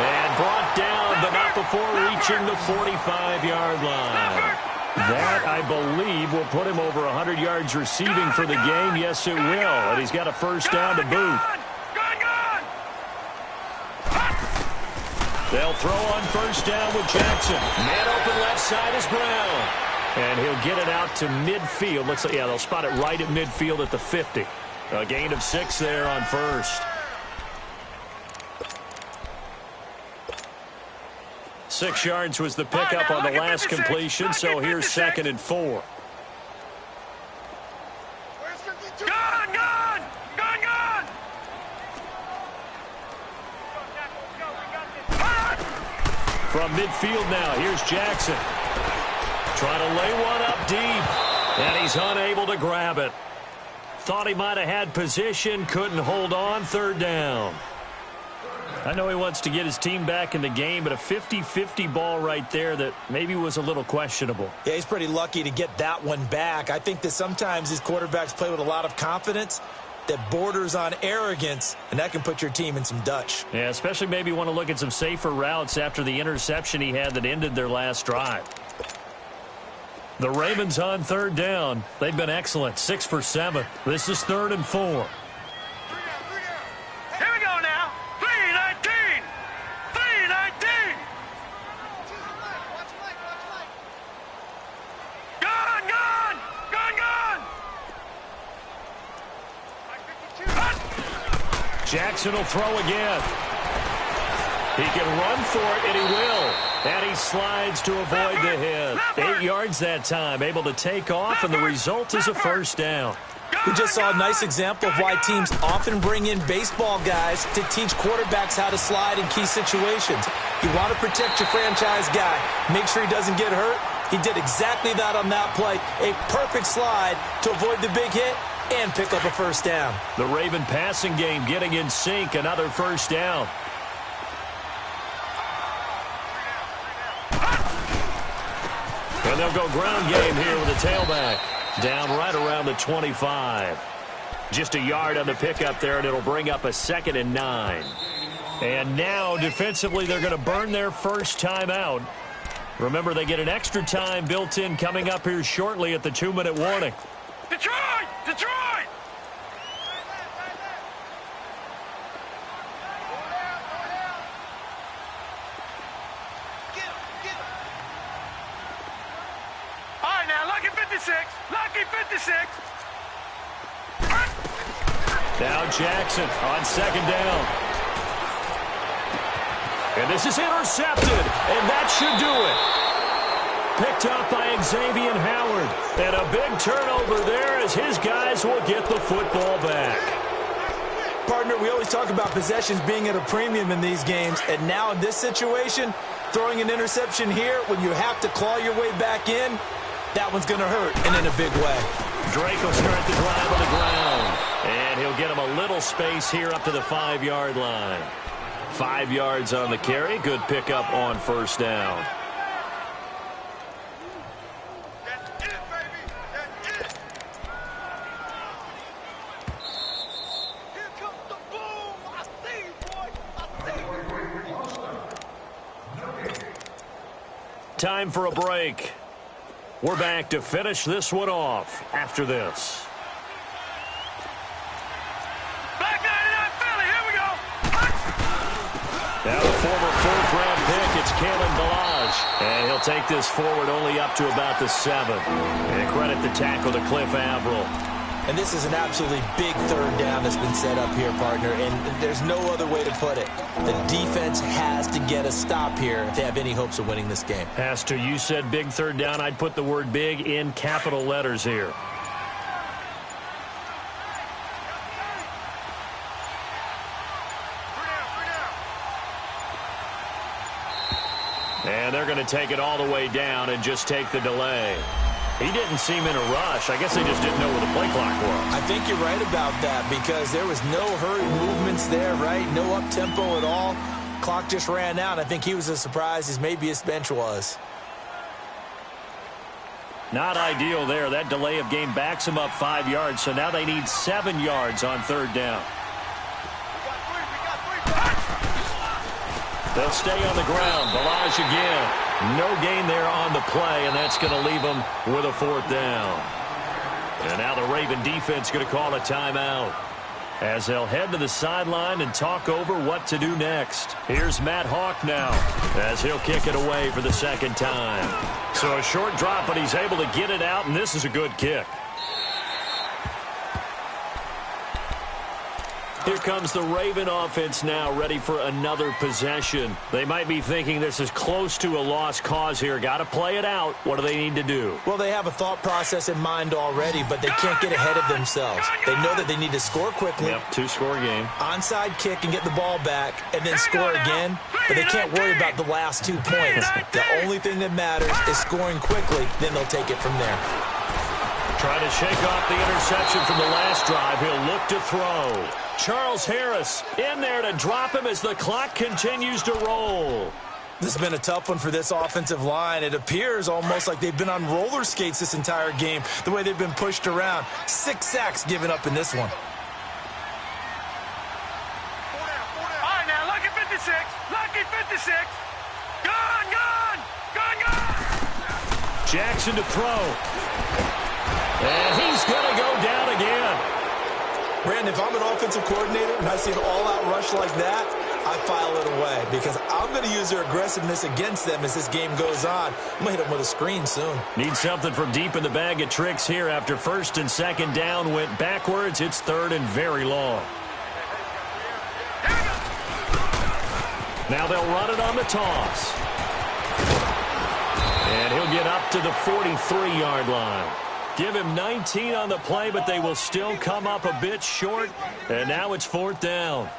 And brought down, but not before reaching the 45-yard line. That, I believe, will put him over 100 yards receiving for the game. Yes, it will. And he's got a first down to boot. Gone! They'll throw on first down with Jackson. Man open left side is Brown. And he'll get it out to midfield. Looks like, yeah, they'll spot it right at midfield at the 50. A gain of 6 there on first. 6 yards was the pickup on the last completion, so here's 2nd and 4. Gone! From midfield now, here's Jackson. Trying to lay one up deep, and he's unable to grab it. Thought he might have had position, couldn't hold on, 3rd down. I know he wants to get his team back in the game, but a 50-50 ball right there that maybe was a little questionable. Yeah, he's pretty lucky to get that one back. I think that sometimes these quarterbacks play with a lot of confidence that borders on arrogance, and that can put your team in some Dutch. Yeah, especially maybe want to look at some safer routes after the interception he had that ended their last drive. The Ravens on 3rd down. They've been excellent, 6 for 7. This is 3rd and 4. Jackson will throw again. He can run for it, and he will. And he slides to avoid the hit. 8 yards that time, able to take off, and the result is a first down. We just saw a nice example of why teams often bring in baseball guys to teach quarterbacks how to slide in key situations. You want to protect your franchise guy. Make sure he doesn't get hurt. He did exactly that on that play. A perfect slide to avoid the big hit and pick up a first down. The Raven passing game getting in sync, another first down. And they'll go ground game here with a tailback. Down right around the 25. Just a yard on the pickup there, and it'll bring up a 2nd and 9. And now, defensively, they're going to burn their first timeout. Remember, they get an extra time built in coming up here shortly at the 2-minute warning. Detroit! Detroit! All right, now, lucky 56. Lucky 56. Now Jackson on 2nd down. And this is intercepted, and that should do it. Picked up by Xavier Howard. And a big turnover there as his guys will get the football back. Partner, we always talk about possessions being at a premium in these games, and now in this situation, throwing an interception here when you have to claw your way back in, that one's going to hurt, and in a big way. Drake will start the drive on the ground, and he'll get him a little space here up to the 5-yard line. 5 yards on the carry. Good pickup on first down. Time for a break. We're back to finish this one off after this. Back 99 Philly, here we go. Now the former 4th-round pick, it's Kalen Ballage. And he'll take this forward only up to about the 7. And credit the tackle to Cliff Averill. And this is an absolutely big 3rd down that's been set up here, partner, and there's no other way to put it. The defense has to get a stop here if they have any hopes of winning this game. Pastor, you said big 3rd down. I'd put the word big in capital letters here. And they're going to take it all the way down and just take the delay. He didn't seem in a rush. I guess they just didn't know where the play clock was. I think you're right about that because there was no hurried movements there, right? No up-tempo at all. Clock just ran out. I think he was as surprised as maybe his bench was. Not ideal there. That delay of game backs them up 5 yards, so now they need 7 yards on 3rd down. They'll stay on the ground. Ballage again. No gain there on the play, and that's going to leave them with a 4th down. And now the Raven defense going to call a timeout as they'll head to the sideline and talk over what to do next. Here's Matt Hawk now as he'll kick it away for the 2nd time. So a short drop, but he's able to get it out, and this is a good kick. Here comes the Raven offense now, ready for another possession. They might be thinking this is close to a lost cause here. Got to play it out. What do they need to do? Well, they have a thought process in mind already, but they can't get ahead of themselves. They know that they need to score quickly. Yep, 2-score game. Onside kick and get the ball back, and then score again. But they can't worry about the last 2 points. The only thing that matters is scoring quickly. Then they'll take it from there. Trying to shake off the interception from the last drive. He'll look to throw. Charles Harris in there to drop him as the clock continues to roll. This has been a tough one for this offensive line. It appears almost like they've been on roller skates this entire game, the way they've been pushed around. 6 sacks given up in this one. All right, now, lucky 56. Lucky 56. Gone. Jackson to throw. And he's going to go down again. Brandon, if I'm an offensive coordinator and I see an all-out rush like that, I file it away because I'm going to use their aggressiveness against them as this game goes on. I'm going to hit them with a screen soon. Need something from deep in the bag of tricks here after 1st and 2nd down went backwards. It's 3rd and very long. Now they'll run it on the toss. And he'll get up to the 43-yard line. Give him 19 on the play, but they will still come up a bit short. And now it's 4th down.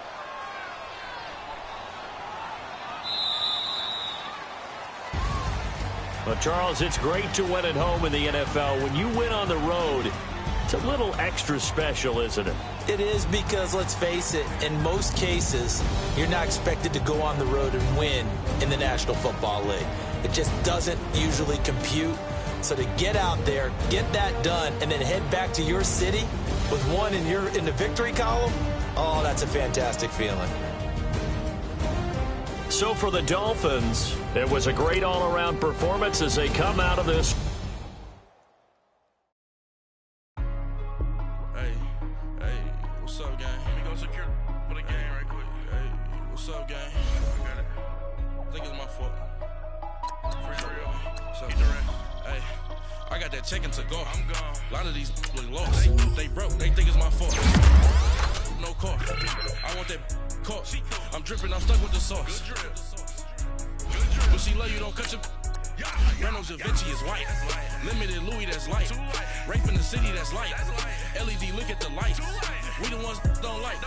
Well, Charles, it's great to win at home in the NFL. When you win on the road, it's a little extra special, isn't it? It is, because, let's face it, in most cases, you're not expected to go on the road and win in the National Football League. It just doesn't usually compute. So to get out there, get that done, and then head back to your city with one in the victory column, oh, that's a fantastic feeling. So for the Dolphins, it was a great all-around performance as they come out of this. Hey, what's up, gang? Let me go secure for the game right quick. Hey, what's up, gang? I got it. I think it's my fault. For real. What's up? Hey, I got that check-in to go. I'm gone. A lot of these look lost. They broke. They think it's my fault. No car. I want that car. I'm dripping. I'm stuck with the sauce. But she love you, don't cut your. Reynolds Da Vinci is white. Limited Louis, that's light. Rape in the city, that's light. LED, look at the lights. We the ones don't like.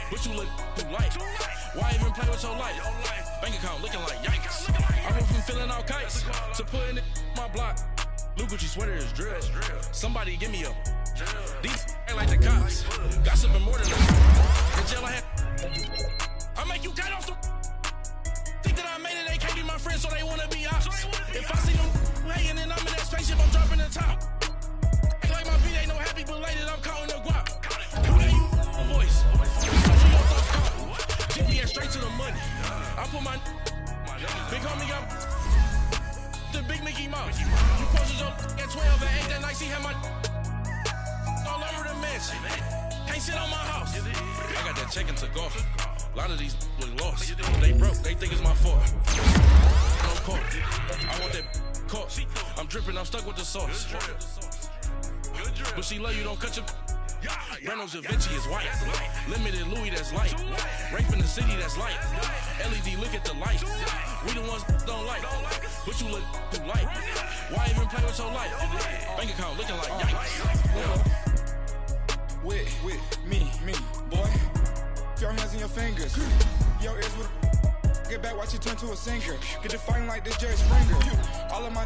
But you look too light. Why even play with your life? Bank account looking like yikes. I went from filling out kites to putting it in my block. Blue Gucci sweater is drill. Somebody give me a. These ain't like the cops. Got something more than that. In jail I had. I make you cut off the. Think that I made it, they can't be my friends, so they wanna be ops. If I see them hanging and I'm in that spaceship, I'm dropping the top. Ain't like my beat ain't no happy belated, I'm counting the guap. Who that you voice? GPS straight to the money. I put my big homie got the big Mickey Mouse. You posted your at 12 and 8 that night, she had my all over the mansion. Can't sit on my house. I got that check-in to go. A lot of these look lost. They broke. They think it's my fault. No car. I want that car. I'm dripping. I'm stuck with the sauce. But she love you, don't cut your. Reynolds Da Vinci is white. Limited Louis, that's light. Rape in the city, that's light. LED, look at the lights. We the ones don't like. But you look too light. Why even play with your life? Bank account looking like yikes. With me, boy. Your hands and your fingers. Your ears with get back, watch you turn to a singer. Get it fighting like this Jerry Springer. All of my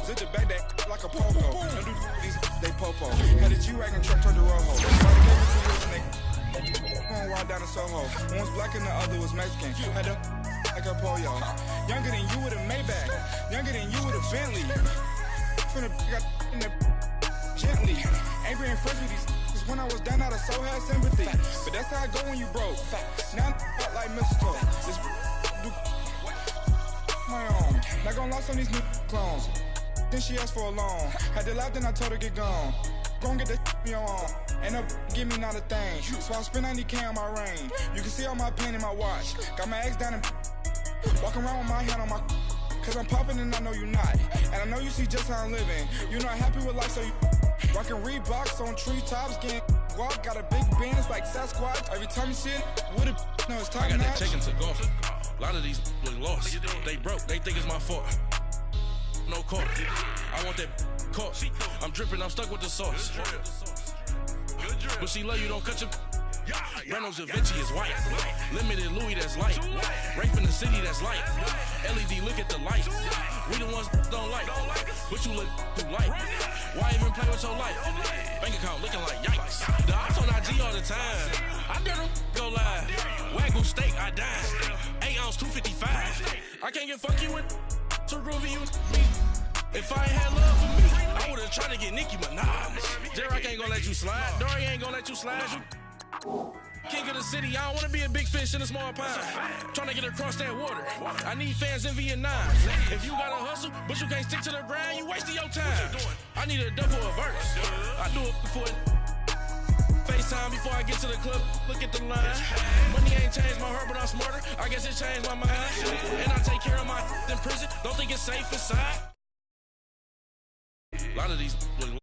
zip the back that like a popo. Don't do these, they popo. Had a G-Wagon truck turned to Rojo. Started gave it to Wilson, going wild down in Soho. One was black and the other was Mexican. Had a like a polio. Younger than you with a Maybach. Younger than you with a Bentley. From the got in the gently. Ain't being friends with these. When I was down, I so had sympathy. But that's how I go when you broke. Now I'm like mistletoe. This my own. Not gonna lost on these new clones. Then she asked for a loan. Had to laugh, then I told her get gone. Gon' get that me on. Ain't no give me not a thing. So I spend 90K on my range. You can see all my pain in my watch. Got my ex down and walking around with my hand on my. Cause I'm popping and I know you not. And I know you see just how I'm living. You're not happy with life, so you. Rockin' Reeboks on treetops, getting walk, got a big bands like Sasquatch. Every time you see it, with it, no, it's time. I got that check-in to go. A lot of these look lost. They broke, they think it's my fault. No car. I want that car. I'm dripping, I'm stuck with the sauce. But she love you, don't cut your. Reynolds Da Vinci is white. Limited Louis, that's light. Rape in the city, that's light. LED, look at the lights. We the ones don't like. But you look too light. Why even play with your life? Bank account looking like yikes. The ops on IG all the time. I dare them go live. Wagyu steak, I dine. 8 ounce, 255. I can't get fuck you with to groovy you. If I ain't had love for me, I would've tried to get Nicki Minaj. J-Rock ain't gonna let you slide. Dory ain't gonna let you slide. King of the city, I don't wanna be a big fish in a small pond. Trying to get across that water. I need fans in Vietnam. If you gotta hustle, but you can't stick to the grind, you wasting your time. I need a double a verse. I do it before FaceTime before I get to the club. Look at the line. Money ain't changed my heart, but I'm smarter. I guess it changed my mind. And I take care of my in prison. Don't think it's safe inside. A lot of these look